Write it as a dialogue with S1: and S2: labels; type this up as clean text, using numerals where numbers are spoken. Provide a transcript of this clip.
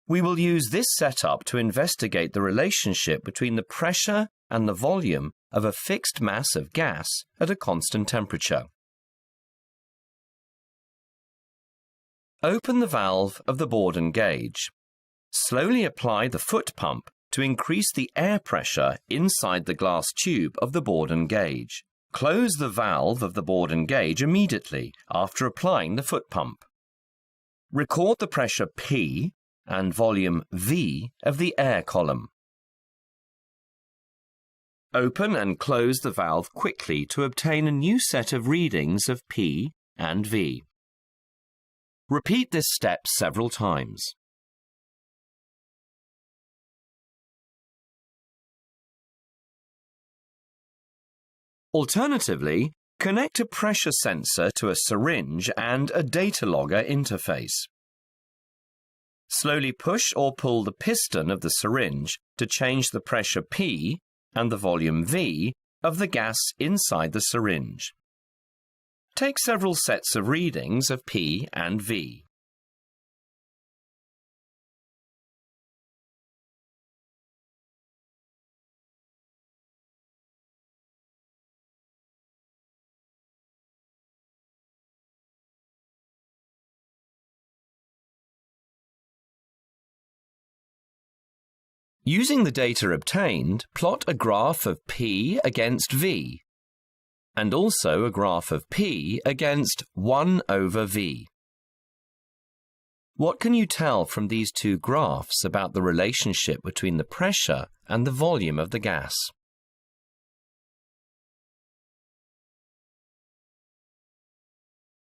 S1: We will use this setup to investigate the relationship between the pressure and the volume of a fixed mass of gas at a constant temperature. Open the valve of the Bourdon gauge. Slowly apply the foot pump to increase the air pressure inside the glass tube of the Bourdon gauge. Close the valve of the Bourdon gauge immediately after applying the foot pump. Record the pressure P and volume V of the air column. Open and close the valve quickly to obtain a new set of readings of P and V. Repeat this step several times. Alternatively, connect a pressure sensor to a syringe and a data logger interface. Slowly push or pull the piston of the syringe to change the pressure P and the volume V of the gas inside the syringe. Take several sets of readings of P and V. Using the data obtained, plot a graph of P against V, and also a graph of P against 1 over V. What can you tell from these two graphs about the relationship between the pressure and the volume of the gas?